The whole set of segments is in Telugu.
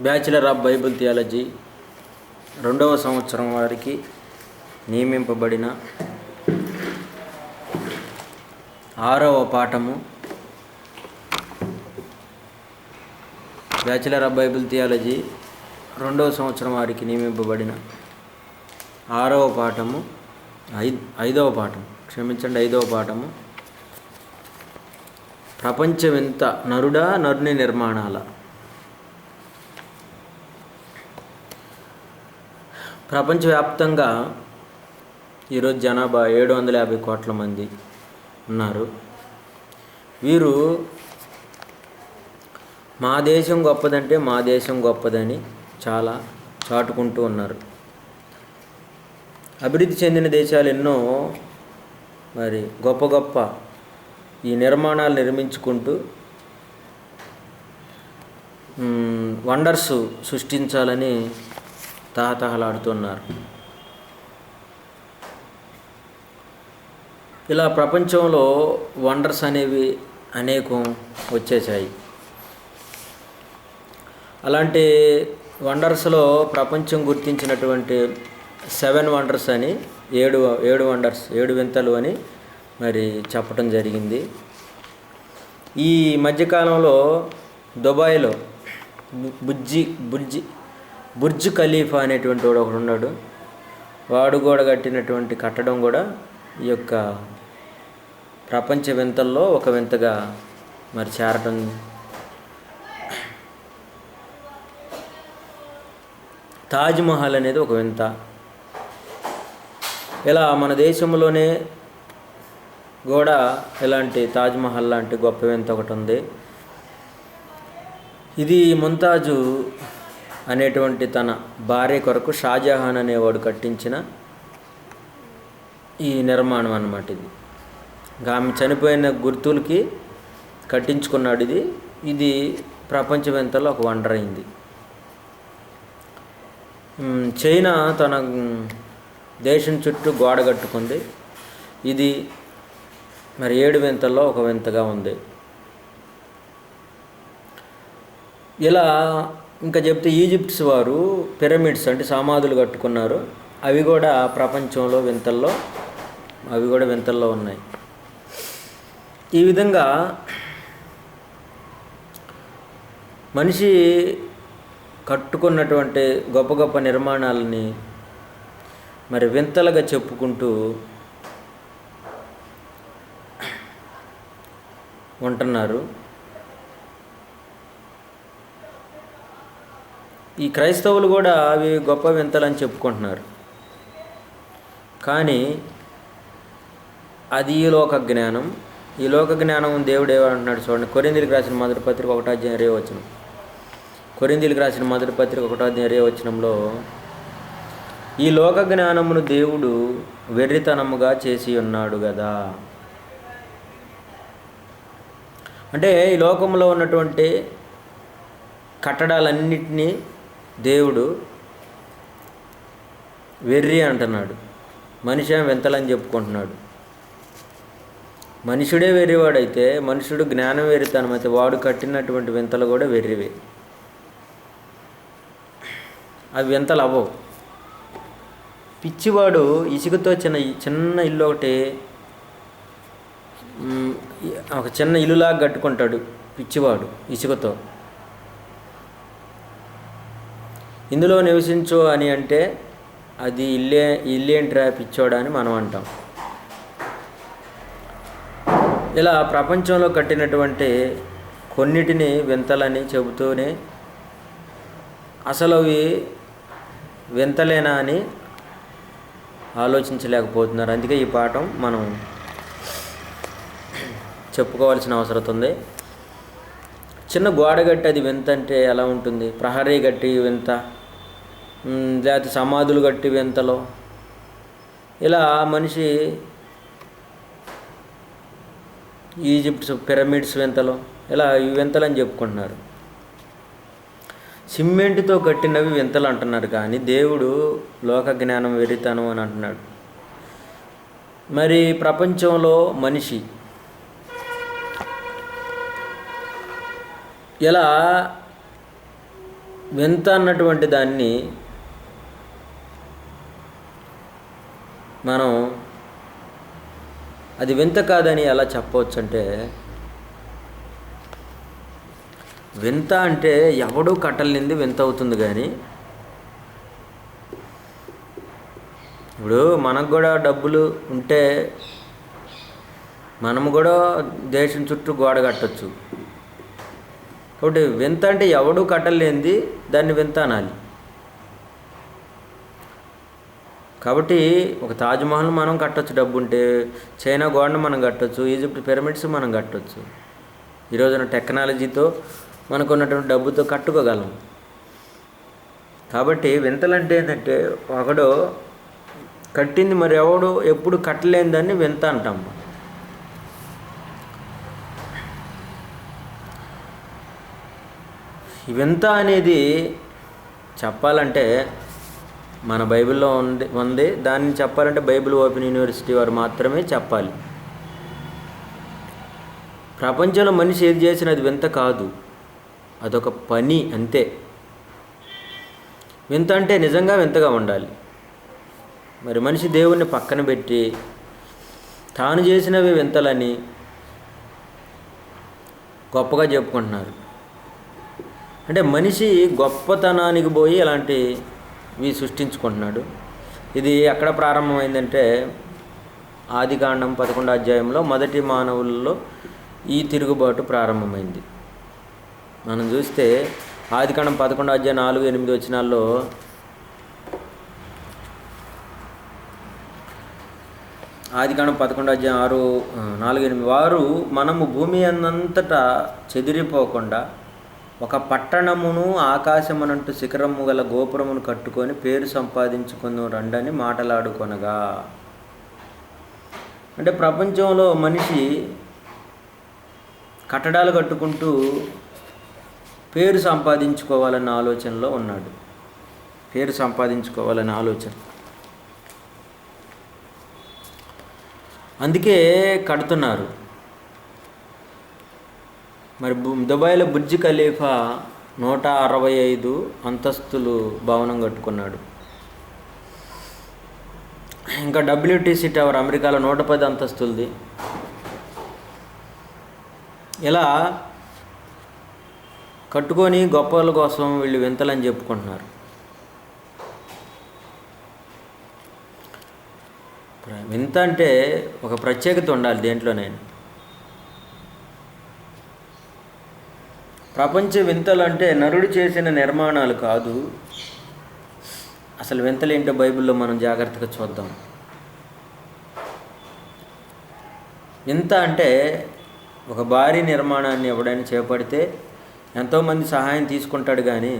బ్యాచిలర్ ఆఫ్ బైబిల్ థియాలజీ 2వ సంవత్సరం వారికి నియమింపబడిన 6వ పాఠము. బ్యాచిలర్ ఆఫ్ బైబిల్ థియాలజీ 2వ సంవత్సరం వారికి నియమింపబడిన 6వ పాఠము, 5వ పాఠం, క్షమించండి, 5వ పాఠము. ప్రపంచమెంత నరుడా నరుని నిర్మాణాల. ప్రపంచవ్యాప్తంగా ఈరోజు జనాభా 750 కోట్ల మంది ఉన్నారు. వీరు మా దేశం గొప్పదంటే మా దేశం గొప్పదని చాలా చాటుకుంటూ ఉన్నారు. అభివృద్ధి చెందిన దేశాలు ఎన్నో మరి గొప్ప గొప్ప ఈ నిర్మాణాలు నిర్మించుకుంటూ వండర్స్ సృష్టించాలని తహతహలాడుతున్నారు. ఇలా ప్రపంచంలో వండర్స్ అనేవి అనేకం వచ్చేసాయి. అలాంటి వండర్స్లో ప్రపంచం గుర్తించినటువంటి 7 వండర్స్ అని 7 వండర్స్, 7 వింతలు అని మరి చెప్పడం జరిగింది. ఈ మధ్యకాలంలో దుబాయ్లో బుర్జ్ ఖలీఫా అనేటువంటి వాడు ఒకడు ఉన్నాడు. వాడు కూడా కట్టినటువంటి కట్టడం కూడా ఈ యొక్క ప్రపంచ వింతల్లో ఒక వింతగా మరి చేరటం. తాజ్మహల్ అనేది ఒక వింత. ఇలా మన దేశంలోనే కూడా ఇలాంటి తాజ్మహల్ లాంటి గొప్ప వింత ఒకటి ఉంది. ఇది ముంతాజు అనేటువంటి తన భార్య కొరకు షాజహాన్ అనేవాడు కట్టించిన ఈ నిర్మాణం అన్నమాట. ఇది ఆమె చనిపోయిన గుర్తులకి కట్టించుకున్నాడు. ఇది ప్రపంచ వింతలో ఒక వండర్ అయింది. చైనా తన దేశం చుట్టూ గోడ కట్టుకుంది. ఇది మరి 7 వింతల్లో ఒక వింతగా ఉంది. ఇలా ఇంకా చెప్తే ఈజిప్ట్స్ వారు పిరమిడ్స్ అంటే సమాధులు కట్టుకున్నారు. అవి కూడా ప్రపంచంలో వింతల్లో ఉన్నాయి. ఈ విధంగా మనిషి కట్టుకున్నటువంటి గొప్ప గొప్ప నిర్మాణాలని మరి వింతలుగా చెప్పుకుంటూ ఉంటున్నారు. ఈ క్రైస్తవులు కూడా అవి గొప్ప వింతలని చెప్పుకుంటున్నారు. కానీ అది ఈ లోక జ్ఞానం. ఈ లోక జ్ఞానం దేవుడు ఏమంటున్నాడు చూడండి. కొరింథీయులకు రాసిన మొదటి పత్రిక 1వ అధ్యాయం 2వ వచనం. కొరింథీయులకు రాసిన మొదటి పత్రిక 1వ అధ్యాయం 2వ వచనంలో, ఈ లోక జ్ఞానమును దేవుడు వెర్రితనముగా చేసి ఉన్నాడు కదా. అంటే ఈ లోకంలో ఉన్నటువంటి కట్టడాలన్నింటినీ దేవుడు వెర్రి అంటున్నాడు. మనిషి వింతలని చెప్పుకుంటున్నాడు. మనుషుడే వెర్రివాడైతే, మనుషుడు జ్ఞానం వెర్రితనం అయితే, వాడు కట్టినటువంటి వింతలు కూడా వెర్రివే. అవి వింతలు అవ్వవు. పిచ్చివాడు ఇసుకతో చిన్న ఇల్లు ఒకటి, ఒక చిన్న ఇల్లులాగా కట్టుకుంటాడు పిచ్చివాడు ఇసుకతో. ఇందులో నివసించు అని అంటే అది ఇల్లేంట్రా పిచ్చోడా అని మనం అంటాం. ఇలా ప్రపంచంలో కట్టినటువంటి కొన్నిటిని వింతలని చెబుతూనే అసలు అవి వింతలేనా అని ఆలోచించలేకపోతున్నారు. అందుకే ఈ పాఠం మనం చెప్పుకోవాల్సిన అవసరం ఉంది. చిన్న గోడ గట్టి అది వింత అంటే ఎలా ఉంటుంది? ప్రహరీ గట్టి వింత, లేకపోతే సమాధులు గట్టి వింతలో, ఇలా మనిషి ఈజిప్ట్స్ పిరమిడ్స్ వింతలో, ఇలా ఈ వింతలని చెప్పుకుంటున్నారు. సిమెంట్తో కట్టినవి వింతలు అంటున్నారు. కానీ దేవుడు లోక జ్ఞానం వెర్రితనం అని అంటున్నాడు. మరి ప్రపంచంలో మనిషి ఎలా వింత అన్నటువంటి దాన్ని మనం అది వింత కాదని ఎలా చెప్పవచ్చు అంటే, వింత అంటే ఎవడూ కట్టలేనిది వింత అవుతుంది. కానీ ఇప్పుడు మనకు కూడా డబ్బులు ఉంటే మనము కూడా దేశం చుట్టూ గోడ కట్టచ్చు. కాబట్టి వింత అంటే ఎవడూ కట్టలేనిది దాన్ని వింత అనాలి. కాబట్టి ఒక తాజ్మహల్ మనం కట్టచ్చు, డబ్బు ఉంటే. చైనా గోడను మనం కట్టచ్చు, ఈజిప్ట్ పిరమిడ్స్ మనం కట్టచ్చు. ఈరోజున టెక్నాలజీతో మనకున్నటువంటి డబ్బుతో కట్టుకోగలం. కాబట్టి వింతలంటే ఏంటంటే ఒకడు కట్టింది మరి ఎవడు ఎప్పుడు కట్టలేని దాన్ని వింత అంటాం. వింత అనేది చెప్పాలంటే మన బైబిల్లో ఉంది. దాన్ని చెప్పాలంటే బైబిల్ ఓపెన్ యూనివర్సిటీ వారు మాత్రమే చెప్పాలి. ప్రపంచంలో మనిషి ఏది చేసినా అది వింత కాదు, అదొక పని అంతే. వింత అంటే నిజంగా వింతగా ఉండాలి. మరి మనిషి దేవుణ్ణి పక్కన పెట్టి తాను చేసినవి వింతలని గొప్పగా చెప్పుకుంటున్నారు. అంటే మనిషి గొప్పతనానికి పోయి ఇలాంటివి సృష్టించుకుంటున్నాడు. ఇది ఎక్కడ ప్రారంభమైందంటే ఆదికాండం 11వ అధ్యాయంలో మొదటి మానవుల్లో ఈ తిరుగుబాటు ప్రారంభమైంది. మనం చూస్తే ఆదికాండం 11వ అధ్యాయం 4-8 వచనాల్లో ఆదికాండం 11వ అధ్యాయం 4-8 వారు మనము భూమి అంతటా చెదిరిపోకుండా ఒక పట్టణమును ఆకాశమునంటూ శిఖరము గల గోపురమును కట్టుకొని పేరు సంపాదించుకుందాం రండని మాటలాడుకొనగా. అంటే ప్రపంచంలో మనిషి కట్టడాలు కట్టుకుంటూ పేరు సంపాదించుకోవాలన్న ఆలోచనలో ఉన్నాడు. పేరు సంపాదించుకోవాలనే ఆలోచన. అందుకే కడుతున్నారు. మరి దుబాయ్లో బుర్జ్ ఖలీఫా 165 అంతస్తులు భవనం కట్టుకున్నాడు. ఇంకా WTC టవర్ అమెరికాలో 110 అంతస్తులది. ఇలా కట్టుకొని గొప్పల కోసం వీళ్ళు వింతలని చెప్పుకుంటున్నారు. వింత అంటే ఒక ప్రత్యేకత ఉండాలి దేంట్లోనైనా. ప్రపంచ వింతలు అంటే నరుడు చేసిన నిర్మాణాలు కాదు. అసలు వింతలు ఏంటో బైబిల్లో మనం జాగ్రత్తగా చూద్దాం. వింత అంటే ఒక భారీ నిర్మాణాన్ని ఎవడైనా చేపడితే ఎంతోమంది సహాయం తీసుకుంటాడు, కానీ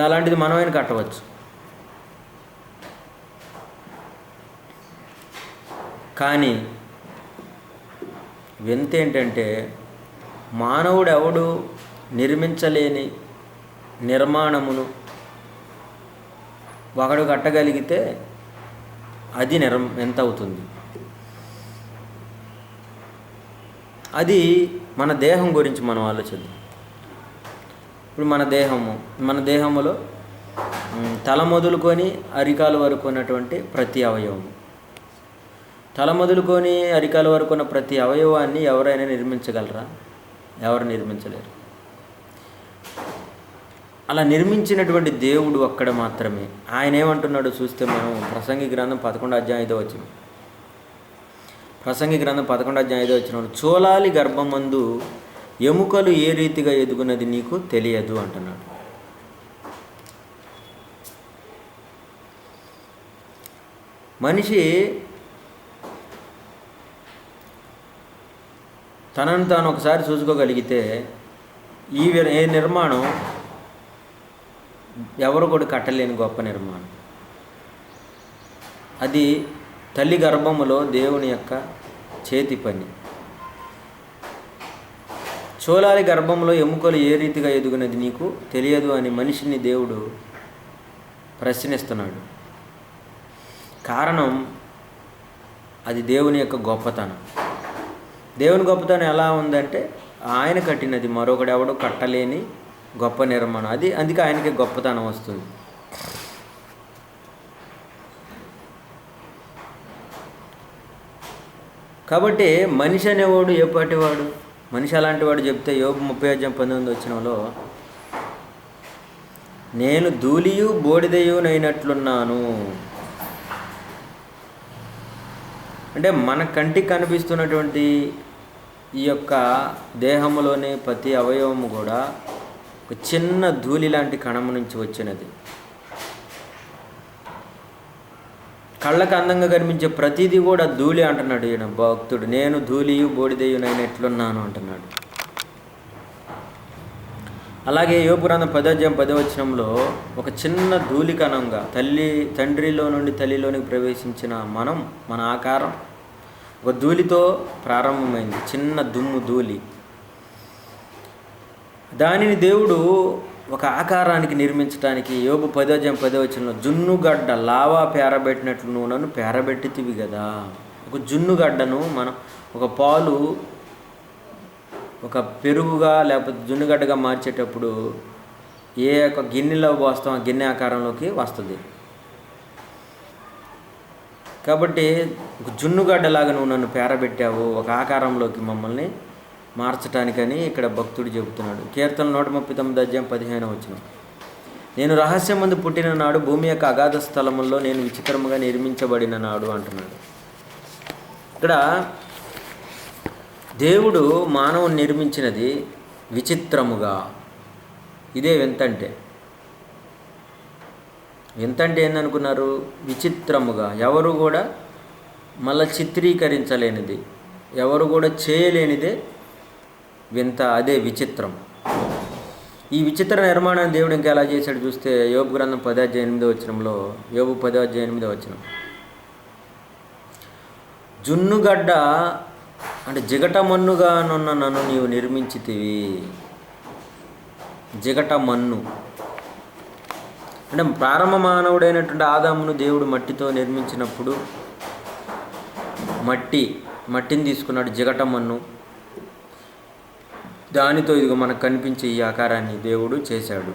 అలాంటిది మనమైనా కట్టవచ్చు. కానీ వింత ఏంటంటే మానవుడు ఎవడు నిర్మించలేని నిర్మాణమును ఒకడు కట్టగలిగితే అది వింత అవుతుంది. అది మన దేహం గురించి మనం ఆలోచిద్దాం. ఇప్పుడు మన దేహములో తల మొదలుకొని అరికాల వరకు ఉన్నటువంటి ప్రతి అవయవం, తల మొదలుకొని అరికాల వరకు ఉన్న ప్రతి అవయవాన్ని ఎవరైనా నిర్మించగలరా? ఎవరు నిర్మించలేరు. అలా నిర్మించినటువంటి దేవుడు ఒక్కడ మాత్రమే. ఆయన ఏమంటున్నాడు చూస్తే మనం ప్రసంగి గ్రంథం 11వ అధ్యాయం 5వ వచనం. ప్రసంగి గ్రంథం 11వ అధ్యాయం 5వ వచనం, చోళాలి గర్భమందు ఎముకలు ఏ రీతిగా ఎదుగునది నీకు తెలియదు అంటున్నాడు. మనిషి తనను తాను ఒకసారి చూసుకోగలిగితే ఏ నిర్మాణం ఎవరు కూడా కట్టలేని గొప్ప నిర్మాణం. అది తల్లి గర్భములో దేవుని యొక్క చేతి పని. చోళాలి గర్భంలో ఎముకలు ఏ రీతిగా ఎదుగునది నీకు తెలియదు అని మనిషిని దేవుడు ప్రశ్నిస్తున్నాడు. కారణం అది దేవుని యొక్క గొప్పతనం. దేవుని గొప్పతనం ఎలా ఉందంటే ఆయన కట్టినది, మరొకడు ఎవడు కట్టలేని గొప్ప నిర్మాణం. అందుకే ఆయనకి గొప్పతనం వస్తుంది. కాబట్టి మనిషి అనేవాడు ఏపాటివాడు? మనిషి అలాంటి వాడు చెప్తే యోబు 30:19 నేను ధూళియు బూడిదయునైనట్లున్నాను. అంటే మన కంటికి కనిపిస్తున్నటువంటి ఈ యొక్క దేహంలోని ప్రతి అవయవము కూడా ఒక చిన్న ధూళి లాంటి కణము నుంచి వచ్చినది. కళ్ళకు అందంగా కనిపించే ప్రతిదీ కూడా ధూళి అంటున్నాడు ఈయన భక్తుడు. నేను ధూళియు బూడిదయునైనట్లున్నాను అంటున్నాడు. అలాగే యోబు గ్రంథం 10:10 ఒక చిన్న ధూళి కణంగా తండ్రిలో నుండి తల్లిలోనికి ప్రవేశించిన మన ఆకారం ఒక ధూళితో ప్రారంభమైంది. చిన్న ధూళి. దానిని దేవుడు ఒక ఆకారానికి నిర్మించడానికి యోబు 10:10 జున్నుగడ్డ లావా పేరబెట్టినట్లు నువ్వు నన్ను పేరబెట్టితివి కదా. ఒక జున్నుగడ్డను మనం ఒక పాలు ఒక పెరుగుగా లేకపోతే జున్నుగడ్డగా మార్చేటప్పుడు ఏ ఒక గిన్నెలో పోస్తాం ఆ గిన్నె ఆకారంలోకి వస్తుంది. కాబట్టి ఒక జున్నుగడ్డలాగా నువ్వు నన్ను పేరబెట్టావు ఒక ఆకారంలోకి మమ్మల్ని మార్చటానికని ఇక్కడ భక్తుడు చెబుతున్నాడు. కీర్తన 139:15 నేను రహస్యమందు పుట్టిన నాడు భూమి యొక్క అగాధ స్థలముల్లో నేను విచిత్రముగా నిర్మించబడిన నాడు అంటున్నాడు. ఇక్కడ దేవుడు మానవుని నిర్మించినది విచిత్రముగా. ఇదే వింతంటే ఏందనుకున్నారు? విచిత్రముగా. ఎవరు కూడా మళ్ళీ చిత్రీకరించలేనిది, ఎవరు కూడా చేయలేనిదే వింత. అదే విచిత్రం. ఈ విచిత్ర నిర్మాణాన్ని దేవుడు ఇంకా ఎలా చేశాడు చూస్తే యోబు గ్రంథం 10:8 యోబు 10:8 జున్నుగడ్డ అంటే జిగటమన్నుగానున్న నన్ను నీవు నిర్మించితివి. జిగటమన్ను అంటే ప్రారంభ మానవుడైనటువంటి ఆదామును దేవుడు మట్టితో నిర్మించినప్పుడు మట్టిని తీసుకున్నాడు, జిగటమన్ను. దానితో ఇదిగో మనకు కనిపించే ఈ ఆకారాన్ని దేవుడు చేశాడు.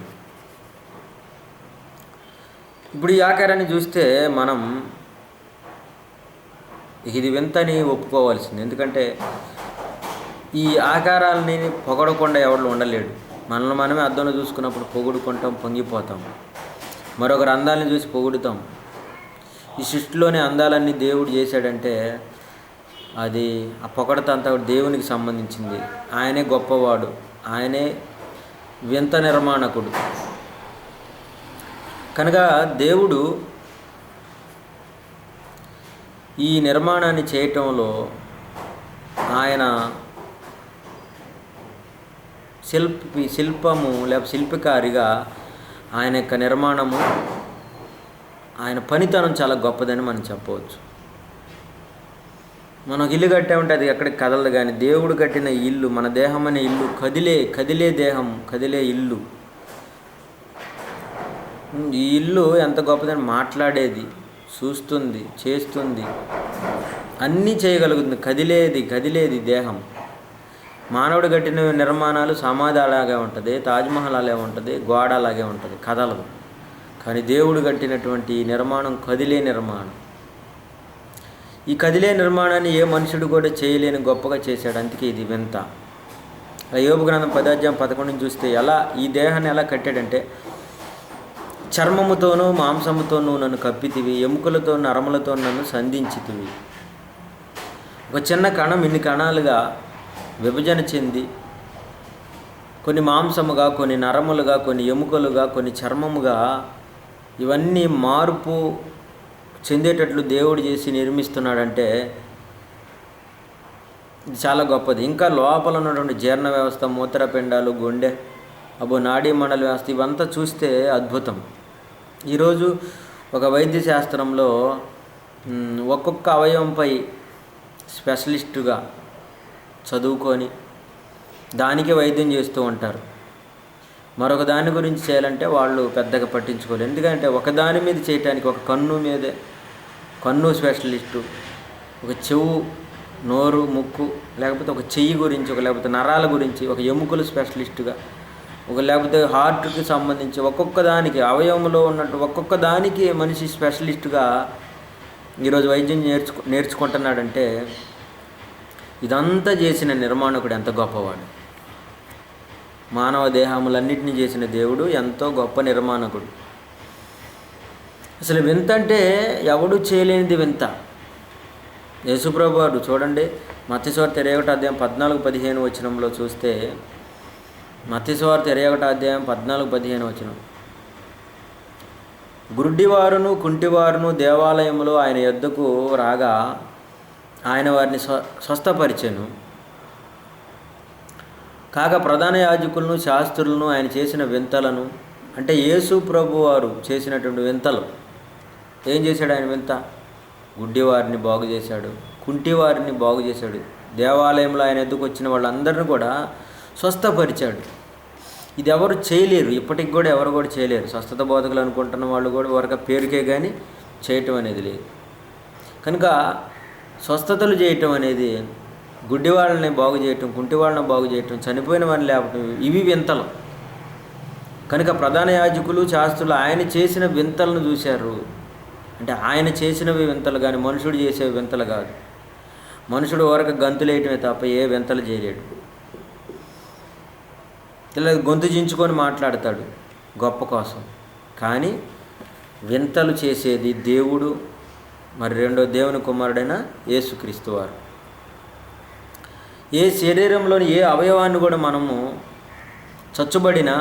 ఇప్పుడు ఈ ఆకారాన్ని చూస్తే మనం ఇది వింతని ఒప్పుకోవాల్సింది. ఎందుకంటే ఈ ఆకారాలని పొగడకుండా ఎవరు ఉండలేడు. మనల్ని మనమే అద్దంలో చూసుకున్నప్పుడు పొగుడుకుంటాం, పొంగిపోతాం. మరొకరు అందాలని చూసి పొగుడుతాం. ఈ సృష్టిలోని అందాలన్నీ దేవుడు చేశాడంటే అది ఆ పొగడతంతా దేవునికి సంబంధించింది. ఆయనే గొప్పవాడు, ఆయనే వింత నిర్మాణకుడు. కనుక దేవుడు ఈ నిర్మాణాన్ని చేయటంలో ఆయన శిల్పము లేకపోతే శిల్పకారిగా ఆయన యొక్క నిర్మాణము, ఆయన పనితనం చాలా గొప్పదని మనం చెప్పవచ్చు. మనం ఇల్లు కట్టామంటే అది ఎక్కడికి కదలదు. కానీ దేవుడు కట్టిన ఇల్లు, మన దేహం అనే ఇల్లు కదిలే దేహం, కదిలే ఇల్లు. ఈ ఇల్లు ఎంత గొప్పదని మాట్లాడేది, చూస్తుంది, చేస్తుంది, అన్నీ చేయగలుగుతుంది. కదిలేది దేహం. మానవుడు కట్టిన నిర్మాణాలు సమాధి అలాగే ఉంటుంది, తాజ్మహల్ అలాగే ఉంటుంది, గోడ అలాగే ఉంటుంది, కదలదు. కానీ దేవుడు కట్టినటువంటి నిర్మాణం కదిలే నిర్మాణం. ఈ కదిలే నిర్మాణాన్ని ఏ మనుషుడు కూడా చేయలేని గొప్పగా చేశాడు. అందుకే ఇది వింత. యోబు గ్రంథం 10:11 చూస్తే ఈ దేహాన్ని ఎలా కట్టాడంటే చర్మముతోనూ మాంసముతోనూ నన్ను కప్పితివి, ఎముకలతో నరములతో నన్ను సంధించితివి. ఒక చిన్న కణం ఇన్ని కణాలుగా విభజన చెంది కొన్ని మాంసముగా, కొన్ని నరములుగా, కొన్ని ఎముకలుగా, కొన్ని చర్మముగా ఇవన్నీ మార్పు చెందేటట్లు దేవుడు చేసి నిర్మిస్తున్నాడంటే ఇది చాలా గొప్పది. ఇంకా లోపల ఉన్నటువంటి జీర్ణ వ్యవస్థ, మూత్రపిండాలు, గుండె, నాడీ మండల వ్యవస్థ ఇవంతా చూస్తే అద్భుతం. ఈరోజు ఒక వైద్య శాస్త్రంలో ఒక్కొక్క అవయవంపై స్పెషలిస్టుగా చదువుకొని దానికే వైద్యం చేస్తూ ఉంటారు. మరొక దాని గురించి చేయాలంటే వాళ్ళు పెద్దగా పట్టించుకోలేరు. ఎందుకంటే ఒకదాని మీద చేయటానికి ఒక కన్ను స్పెషలిస్టు, ఒక చెవు, నోరు, ముక్కు, లేకపోతే ఒక చెయ్యి గురించి, లేకపోతే నరాల గురించి ఒక ఎముకలు స్పెషలిస్టుగా, లేకపోతే హార్ట్కి సంబంధించి ఒక్కొక్క దానికి అవయవంలో ఉన్నట్టు ఒక్కొక్క దానికి మనిషి స్పెషలిస్ట్గా ఈరోజు వైద్యం నేర్చుకుంటున్నాడంటే ఇదంతా చేసిన నిర్మాణకుడు ఎంత గొప్పవాడు. మానవ దేహములన్నింటినీ చేసిన దేవుడు ఎంతో గొప్ప నిర్మాణకుడు. అసలు వింత అంటే ఎవడు చేయలేనిది వింత. యేసుప్రభు వారు చూడండి, మత్తయి సువార్త 21 14-15 వచనంలో చూస్తే, మత్తయి సువార్త 21 14-15 వచనం, గుడ్డివారును కుంటివారును దేవాలయంలో ఆయన యొద్దకు రాగా ఆయన వారిని స్వస్థపరిచెను. కాగా ప్రధాన యాజకులను శాస్త్రులను ఆయన చేసిన వింతలను, అంటే యేసు ప్రభు వారు చేసినటువంటి వింతలు, ఏం చేశాడు ఆయన వింత? గుడ్డివారిని బాగు చేశాడు, కుంటివారిని బాగు చేశాడు, దేవాలయంలో ఆయన ఎద్దుకు వచ్చిన వాళ్ళందరినీ కూడా స్వస్థపరిచాడు. ఇది ఎవరు చేయలేరు, ఇప్పటికి కూడా ఎవరు కూడా చేయలేరు. స్వస్థత బోధకులు అనుకుంటున్న వాళ్ళు కూడా వరకు పేరుకే కానీ చేయటం అనేది లేదు. కనుక స్వస్థతలు చేయటం అనేది, గుడ్డి వాళ్ళని బాగు చేయటం, కుంటి వాళ్ళని బాగు చేయటం, చనిపోయిన వారిని లేపటం, ఇవి వింతలు. కనుక ప్రధాన యాజకులు శాస్త్రులు ఆయన చేసిన వింతలను చూశారు. అంటే ఆయన చేసినవి వింతలు కానీ మనుషుడు చేసేవి వింతలు కాదు. మనుషుడు వరకు గంతులేయటమే తప్ప ఏ వింతలు చేయలేడు. ఇలా గొంతు చించుకొని మాట్లాడతాడు గొప్ప కోసం, కానీ వింతలు చేసేది దేవుడు, మరి రెండో దేవుని కుమారుడైన యేసుక్రీస్తు వారు. ఏ శరీరంలోని ఏ అవయవాన్ని కూడా మనము చచ్చుబడిన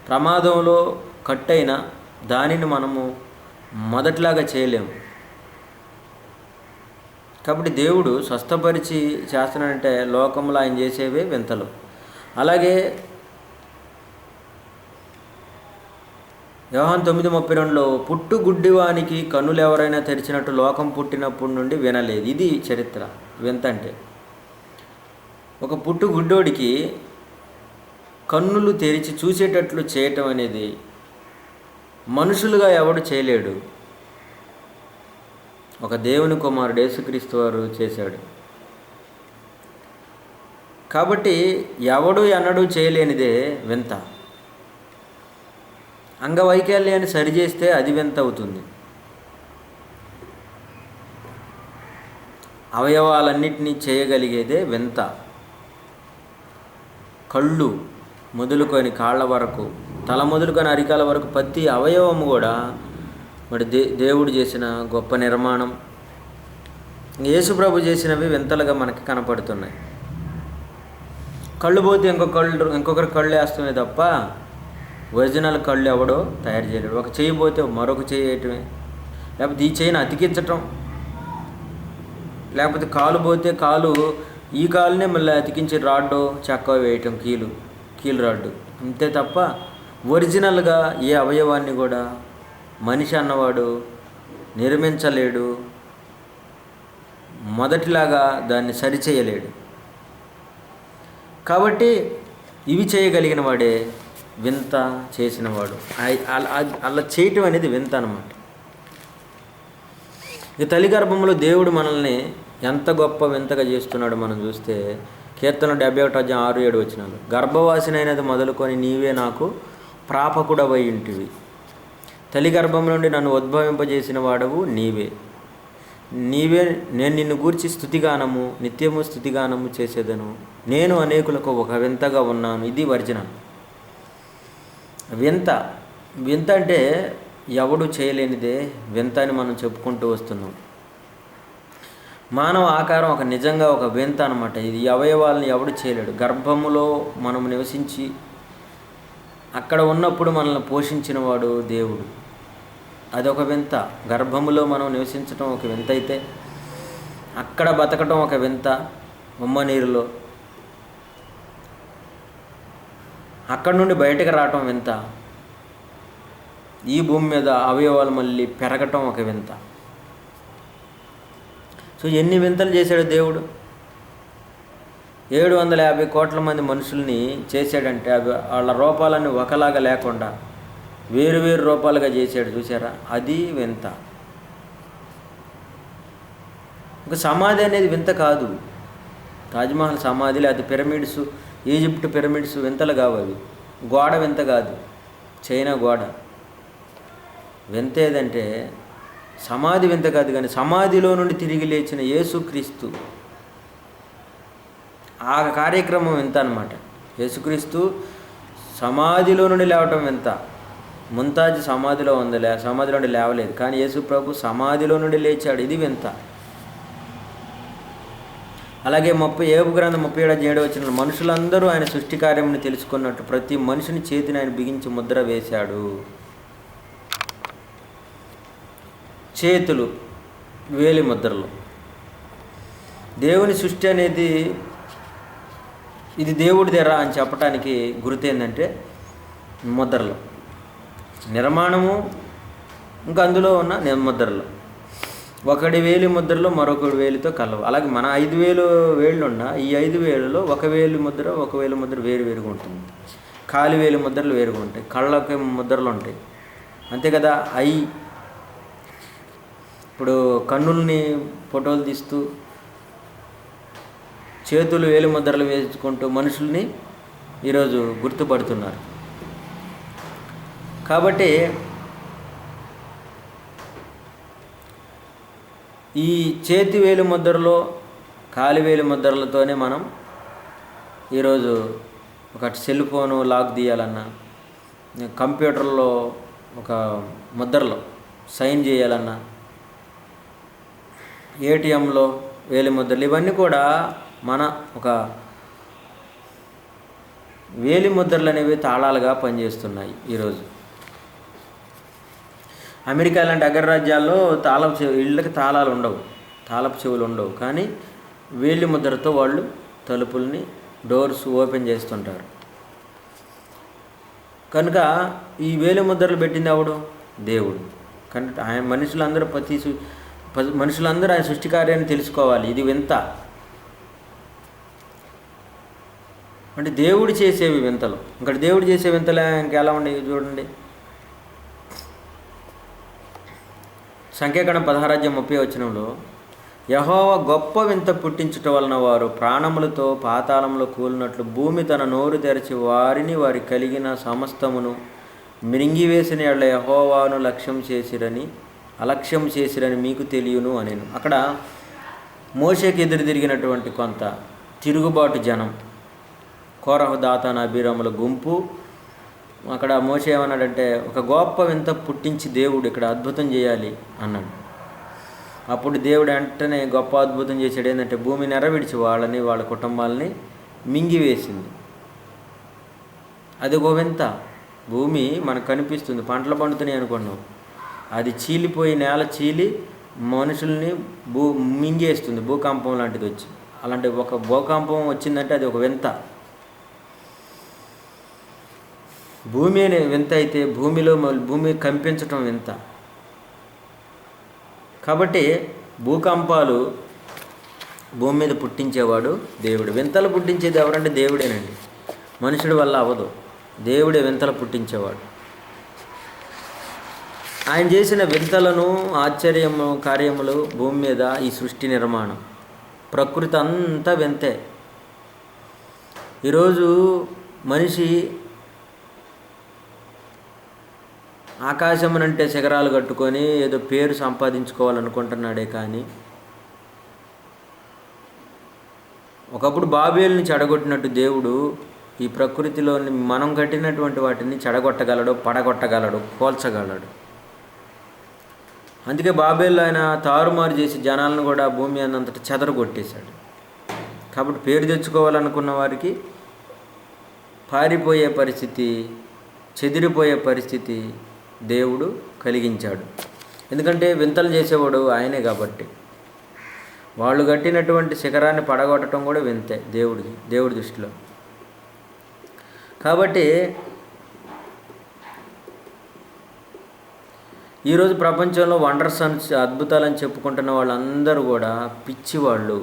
ప్రమాదంలో కట్టయిన దానిని మనము మొదట్లాగా చేయలేము. కాబట్టి దేవుడు స్వస్థపరిచి చేస్తున్నాడంటే లోకంలో ఆయన చేసేవే వింతలు. అలాగే యోహాను 9:32లో పుట్టుగుడ్డివానికి కన్నులు ఎవరైనా తెరిచినట్టు లోకం పుట్టినప్పటి నుండి వినలేదు. ఇది చరిత్ర. వింత అంటే ఒక పుట్టుగుడ్డోడికి కన్నులు తెరిచి చూసేటట్లు చేయటం అనేది మనుషులుగా ఎవడు చేయలేడు. ఒక దేవుని కుమారుడు యేసుక్రీస్తు వారు చేశాడు. కాబట్టి ఎవడు ఎన్నడూ చేయలేనిదే వింత. అంగవైకల్యాన్ని సరిచేస్తే అది వింత అవుతుంది. అవయవాలన్నింటినీ చేయగలిగేదే వింత. కళ్ళు మొదలుకొని కాళ్ళ వరకు, తల మొదలుకొని అరికాల వరకు ప్రతి అవయవము కూడా మరి దేవుడు చేసిన గొప్ప నిర్మాణం. యేసుప్రభు చేసినవి వింతలుగా మనకి కనపడుతున్నాయి. కళ్ళు పోతే ఇంకొకరి కళ్ళు వేస్తున్నాయి తప్ప ఒరిజినల్ కళ్ళు ఎవడో తయారు చేయలేడు. ఒక చెయ్యి పోతే మరొక చెయ్యి వేయటమే, లేకపోతే ఈ చెయ్యిని అతికించటం, లేకపోతే కాలు పోతే ఈ కాలునే మళ్ళీ అతికించి రాడ్డు చెక్క వేయటం, కీలు రాడ్డు, అంతే తప్ప ఒరిజినల్గా ఏ అవయవాన్ని కూడా మనిషి అన్నవాడు నిర్మించలేడు, మొదటిలాగా దాన్ని సరిచేయలేడు. కాబట్టి ఇవి చేయగలిగిన వాడే వింత చేసినవాడు. అలా చేయటం అనేది వింత అన్నమాట. ఇక తల్లి గర్భంలో దేవుడు మనల్ని ఎంత గొప్ప వింతగా చేస్తున్నాడు మనం చూస్తే, కీర్తన 71:6-7 వచనాలు, గర్భవాసినైనది మొదలుకొని నీవే నాకు ప్రాపకుడవై ఉంటివి, తల్లి గర్భం నుండి నన్ను ఉద్భవింపజేసిన వాడవు నీవే, నేను నిన్ను గూర్చి స్తుతిగానము నిత్యము స్తుతిగానము చేసేదను, నేను అనేకులకు ఒక వింతగా ఉన్నాను. ఇది ఒరిజినల్ వింత అంటే ఎవడు చేయలేనిదే వింత అని మనం చెప్పుకుంటూ వస్తున్నాం. మానవ ఆకారం నిజంగా ఒక వింత అనమాట. ఇది అవయవాలను ఎవడు చేయలేడు. గర్భములో మనం నివసించి అక్కడ ఉన్నప్పుడు మనల్ని పోషించిన వాడు దేవుడు, అదొక వింత. గర్భములో మనం నివసించడం ఒక వింత అయితే, అక్కడ బతకటం ఒక వింత. ఉమ్మ నీరులో అక్కడ నుండి బయటకు రావటం వింత. ఈ భూమి మీద అవయవాలు మళ్ళీ పెరగటం ఒక వింత. సో ఎన్ని వింతలు చేశాడు దేవుడు. 750 కోట్ల మంది మనుషుల్ని చేశాడంటే వాళ్ళ రూపాలన్నీ ఒకలాగా లేకుండా వేరు రూపాలుగా చేశాడు. చూసారా, అది వింత. ఇంకా సమాధి అనేది వింత కాదు. తాజ్మహల్ సమాధి, లేకపోతే పిరమిడ్స్, ఈజిప్ట్ పిరమిడ్స్ వింతలు కావు. అవి గోడ వింత కాదు, చైనా గోడ వింత ఏదంటే సమాధి వింత కాదు, కానీ సమాధిలో నుండి తిరిగి లేచిన యేసుక్రీస్తు ఆ కార్యక్రమం వింత అన్నమాట. యేసుక్రీస్తు సమాధిలో నుండి లేవటం వింత. ముంతాజ్ సమాధిలో ఉంది, సమాధిలో నుండి లేవలేదు, కానీ యేసు ప్రభు సమాధిలో నుండి లేచాడు, ఇది వింత. అలాగే యోబు గ్రంథం 37:7 మనుషులందరూ ఆయన సృష్టి కార్యముని తెలుసుకున్నట్టు ప్రతి మనిషిని చేతిని ఆయన బిగించి ముద్ర వేశాడు. చేతులు వేలి ముద్రలు. దేవుని సృష్టి అనేది ఇది దేవుడిదేరా అని చెప్పడానికి గుర్తు ఏంటంటే ముద్రలు, నిర్మాణము, ఇంకా అందులో ఉన్న ముద్రలు. ఒకడి వేలి ముద్రలో మరొకడి వేలితో కలవు. అలాగే మన 5,000 వేళ్ళు ఉన్న ఈ 5 వేలులో ఒక వేలి ముద్ర వేరుగా ఉంటుంది. కాలి వేలి ముద్రలు వేరుగా ఉంటాయి, కళ్ళకి ముద్రలు ఉంటాయి, అంతే కదా. ఇప్పుడు కన్నుల్ని ఫోటోలు తీస్తూ చేతులు వేలి ముద్రలు వేసుకుంటూ మనుషుల్ని ఈరోజు గుర్తుపడుతున్నారు. కాబట్టి ఈ చేతి వేలి ముద్రలో కాలి వేలి ముద్రలతోనే మనం ఈరోజు ఒక సెల్ ఫోను లాక్ తీయాలన్నా, కంప్యూటర్లో ఒక ముద్రలో సైన్ చేయాలన్నా, ఏటీఎంలో వేలి ముద్రలు, ఇవన్నీ కూడా మన ఒక వేలి ముద్రలు అనేవి తాళాలుగా పనిచేస్తున్నాయి ఈరోజు. అమెరికా లాంటి అగ్రరాజ్యాల్లో ఇళ్ళకి తాళాలు ఉండవు, తాళపు చెవులు ఉండవు, కానీ వేలి ముద్రతో వాళ్ళు తలుపుల్ని డోర్స్ ఓపెన్ చేస్తుంటారు. కనుక ఈ వేలి ముద్రలు పెట్టింది ఎవడు? దేవుడు. కనుక ఆయన మనుషులందరూ ఆయన సృష్టి కార్యాన్ని తెలుసుకోవాలి. ఇది వింత అంటే దేవుడు చేసేవి వింతలు. ఇంకా దేవుడు చేసే వింతలే ఇంకెలా ఉండేవి చూడండి. సంఖ్యాకాండం 16:30 యెహోవా గొప్ప వింత పుట్టించుట వలన వారు ప్రాణములతో పాతాళంలో కూలినట్లు భూమి తన నోరు తెరచి వారిని వారి కలిగిన సమస్తమును మిరింగివేసిన ఎడల యెహోవాను అలక్ష్యం చేసిరని మీకు తెలియను అనేను. అక్కడ మోషేకి ఎదురు తిరిగినటువంటి కొంత తిరుగుబాటు జనం, కోరహు, దాతాను, అబీరాముల గుంపు. అక్కడ మోషే ఏమన్నాడంటే ఒక గొప్ప వింత పుట్టించి దేవుడు ఇక్కడ అద్భుతం చేయాలి అన్నాడు. అప్పుడు దేవుడు వెంటనే గొప్ప అద్భుతం చేశాడు. ఏంటంటే భూమి నెరవిడిచి వాళ్ళని వాళ్ళ కుటుంబాలని మింగివేసింది. అది ఒక వింత. భూమి మనకు కనిపిస్తుంది, పంటలు పండుతున్నాయి అనుకున్నాం, అది చీలిపోయి నేల చీలి మనుషుల్ని మింగేస్తుంది. భూకంపం లాంటిది వచ్చి, అలాంటి ఒక భూకంపం వచ్చిందంటే అది ఒక వింత. భూమి అనే వింత అయితే భూమి కంపించటం వింత. కాబట్టి భూకంపాలు భూమి మీద పుట్టించేవాడు దేవుడు. వింతలు పుట్టించేది ఎవరంటే దేవుడేనండి, మనుషుడి వల్ల అవ్వదు. దేవుడే వింతలు పుట్టించేవాడు. ఆయన చేసిన వింతలను, ఆశ్చర్యము, కార్యములు భూమి మీద ఈ సృష్టి నిర్మాణం, ప్రకృతి అంతా వింతే. ఈరోజు మనిషి ఆకాశమునంటే శిఖరాలు కట్టుకొని ఏదో పేరు సంపాదించుకోవాలనుకుంటున్నాడే కానీ ఒకప్పుడు బాబేలుని చెడగొట్టినట్టు దేవుడు ఈ ప్రకృతిలోని మనం కట్టినటువంటి వాటిని చెడగొట్టగలడు, పడగొట్టగలడు, కోల్చగలడు. అందుకే బాబేలు ఆయన తారుమారు చేసి జనాలను కూడా భూమి అన్నంతటి చెదరగొట్టేశాడు. కాబట్టి పేరు తెచ్చుకోవాలనుకున్న వారికి పారిపోయే పరిస్థితి, చెదిరిపోయే పరిస్థితి దేవుడు కలిగించాడు. ఎందుకంటే వింతలు చేసేవాడు ఆయనే కాబట్టి. వాళ్ళు కట్టినటువంటి శిఖరాన్ని పడగొట్టడం కూడా వింతే దేవుడి దృష్టిలో. కాబట్టి ఈరోజు ప్రపంచంలో వండర్స్ అని, అద్భుతాలని చెప్పుకుంటున్న వాళ్ళందరూ కూడా పిచ్చివాళ్ళు.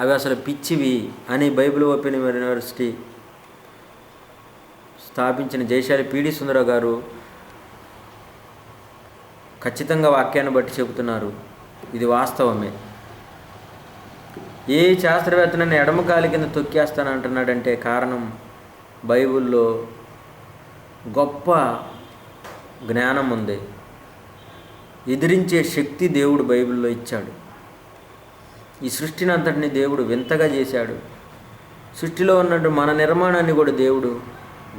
అవి అసలు పిచ్చివి అని బైబిల్ ఓపెన్ యూనివర్సిటీ స్థాపించిన జయశాలి పిడి సుందరరావు గారు ఖచ్చితంగా వాక్యాన్ని బట్టి చెబుతున్నారు. ఇది వాస్తవమే. ఏ శాస్త్రవేత్తనని ఎడమకాలి కింద తొక్కేస్తానంటున్నాడంటే కారణం బైబిల్లో గొప్ప జ్ఞానం ఉంది. ఎదిరించే శక్తి దేవుడు బైబిల్లో ఇచ్చాడు. ఈ సృష్టిని అంతటిని దేవుడు వింతగా చేశాడు. సృష్టిలో ఉన్నట్టు మన నిర్మాణాన్ని కూడా దేవుడు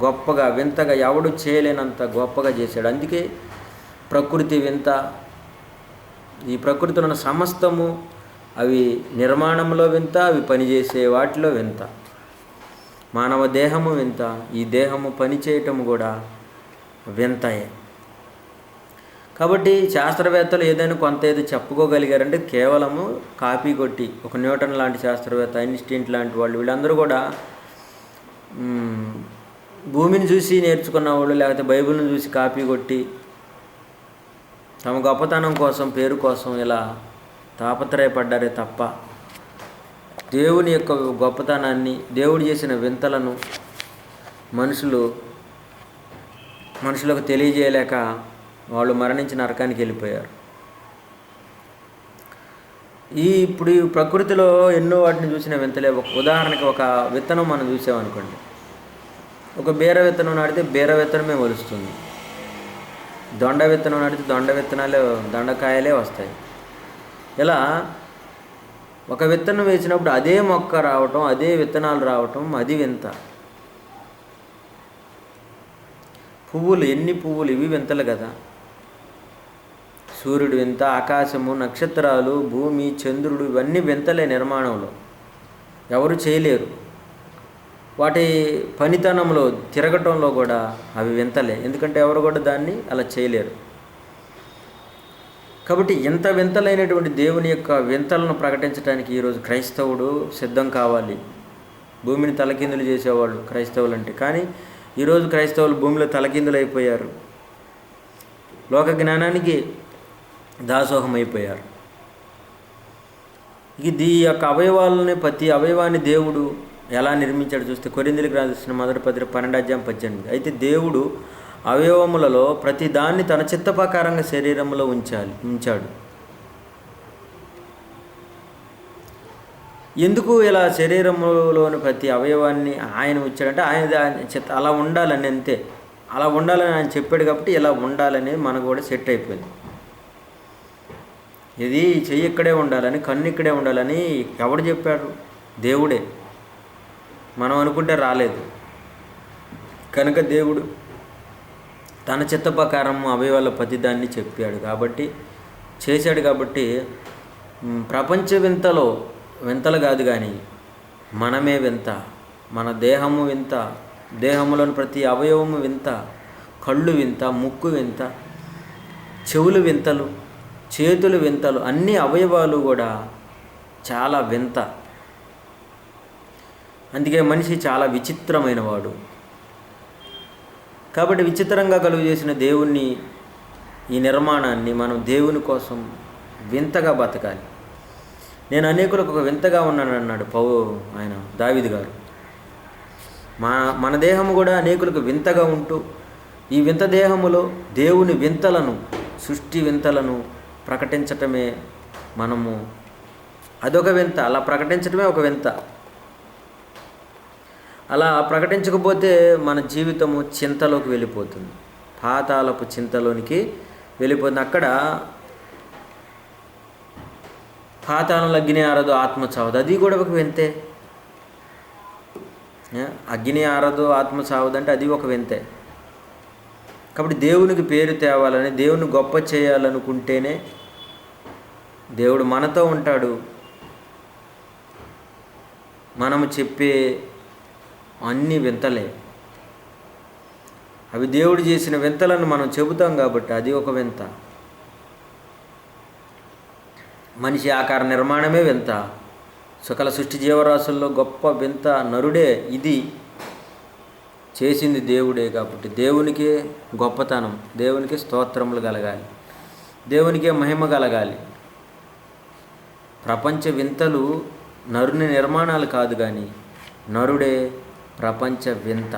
గొప్పగా వింతగా ఎవడు చేయలేనంత గొప్పగా చేశాడు. అందుకే ప్రకృతి వింత. ఈ ప్రకృతిలో ఉన్న సమస్తము అవి నిర్మాణంలో వింత, అవి పనిచేసే వాటిలో వింత. మానవ దేహము వింత, ఈ దేహము పనిచేయటము కూడా వింతయే. కాబట్టి శాస్త్రవేత్తలు ఏదైనా కొంత ఏదో చెప్పుకోగలిగారంటే కేవలము కాపీ కొట్టి, ఒక న్యూటన్ లాంటి శాస్త్రవేత్త, ఐన్స్టీన్ లాంటి వాళ్ళు, వీళ్ళందరూ కూడా భూమిని చూసి నేర్చుకున్న వాళ్ళు, లేకపోతే బైబిల్ని చూసి కాపీ కొట్టి తమ గొప్పతనం కోసం, పేరు కోసం ఇలా తాపత్రయపడ్డారే తప్ప దేవుని యొక్క గొప్పతనాన్ని, దేవుడు చేసిన వింతలను మనుషులకు తెలియజేయలేక వాళ్ళు మరణించి నరకానికి వెళ్ళిపోయారు. ఇప్పుడు ఈ ప్రకృతిలో ఎన్నో వాటిని చూసిన వింతలే. ఉదాహరణకి ఒక విత్తనం మనం చూసామనుకోండి, ఒక బీర విత్తనం నాటితే బీర విత్తనమే మొలుస్తుంది. దొండ విత్తనం నాటితే దొండకాయలే వస్తాయి. ఇలా ఒక విత్తనం వేసినప్పుడు అదే మొక్క రావటం, అదే విత్తనాలు రావటం, అది వింత. పువ్వులు, ఎన్ని పువ్వులు, ఇవి వింతలు కదా. సూర్యుడు వింత, ఆకాశము, నక్షత్రాలు, భూమి, చంద్రుడు, ఇవన్నీ వింతలే నిర్మాణంలో. ఎవరు చేయలేరు. వాటి పనితనంలో, తిరగటంలో కూడా అవి వింతలే. ఎందుకంటే ఎవరు కూడా దాన్ని అలా చేయలేరు. కాబట్టి ఇంత వింతలైనటువంటి దేవుని యొక్క వింతలను ప్రకటించడానికి ఈరోజు క్రైస్తవుడు సిద్ధం కావాలి. భూమిని తలకిందులు చేసేవాళ్ళు క్రైస్తవులు అంటే. కానీ ఈరోజు క్రైస్తవులు భూమిలో తలకిందులు అయిపోయారు. లోక జ్ఞానానికి దాసోహం అయిపోయారు. ఇది యొక్క అవయవాలని, ప్రతి అవయవాన్ని దేవుడు ఎలా నిర్మించాడు చూస్తే కొరింథీయులకు రాసిన మొదటి పత్రిక 12:18. అయితే దేవుడు అవయవములలో ప్రతి దాన్ని తన చిత్త ప్రకారంగా శరీరంలో ఉంచాడు. ఎందుకు ఇలా శరీరంలోని ప్రతి అవయవాన్ని ఆయన ఉంచాడంటే ఆయన అలా ఉండాలని, అంతే. అలా ఉండాలని ఆయన చెప్పాడు కాబట్టి ఇలా ఉండాలని మనకు కూడా సెట్ అయిపోయింది. ఇది చెయ్యి ఇక్కడే ఉండాలని, కన్ను ఇక్కడే ఉండాలని ఎవడు చెప్పాడు? దేవుడే. మనం అనుకుంటే రాలేదు. కనుక దేవుడు తన చిత్త ప్రకారం అవయవాల ప్రతిదాన్ని చెప్పాడు కాబట్టి, చేశాడు కాబట్టి ప్రపంచ వింతలు కాదు కానీ మనమే వింత. మన దేహము వింత, దేహంలోని ప్రతి అవయవము వింత. కళ్ళు వింత, ముక్కు వింత, చెవులు వింతలు, చేతులు వింతలు, అన్ని అవయవాలు కూడా చాలా వింత. అందుకే మనిషి చాలా విచిత్రమైన వాడు. కాబట్టి విచిత్రంగా కలుగు చేసిన దేవుణ్ణి, ఈ నిర్మాణాన్ని మనం దేవుని కోసం వింతగా బతకాలి. నేను అనేకులకు ఒక వింతగా ఉన్నాను అన్నాడు ఆయన దావీదు గారు. మన దేహము కూడా అనేకులకు వింతగా ఉంటూ, ఈ వింత దేహములో దేవుని వింతలను, సృష్టి వింతలను ప్రకటించటమే అదొక వింత. అలా ప్రకటించటమే ఒక వింత. అలా ప్రకటించకపోతే మన జీవితము చింతలోకి వెళ్ళిపోతుంది, పాతాళపు చింతలోనికి వెళ్ళిపోతుంది. అక్కడ పాతాళంలో అగ్ని ఆరదు, ఆత్మ చావదు, అది కూడా ఒక వింతే. అగ్ని ఆరదు, ఆత్మ చావదంటే అది ఒక వింతే. కాబట్టి దేవునికి పేరు తేవాలని, దేవుని గొప్ప చేయాలనుకుంటేనే దేవుడు మనతో ఉంటాడు. మనము చెప్పే అన్ని వింతలే. అవి దేవుడు చేసిన వింతలను మనం చెబుతాం కాబట్టి అది ఒక వింత. మనిషి ఆకార నిర్మాణమే వింత. సకల సృష్టి జీవరాశుల్లో గొప్ప వింత నరుడే. ఇది చేసింది దేవుడే కాబట్టి దేవునికే గొప్పతనం, దేవునికే స్తోత్రములు కలగాలి, దేవునికే మహిమ కలగాలి. ప్రపంచ వింతలు నరుని నిర్మాణాలు కాదు కానీ నరుడే ప్రపంచ వింత.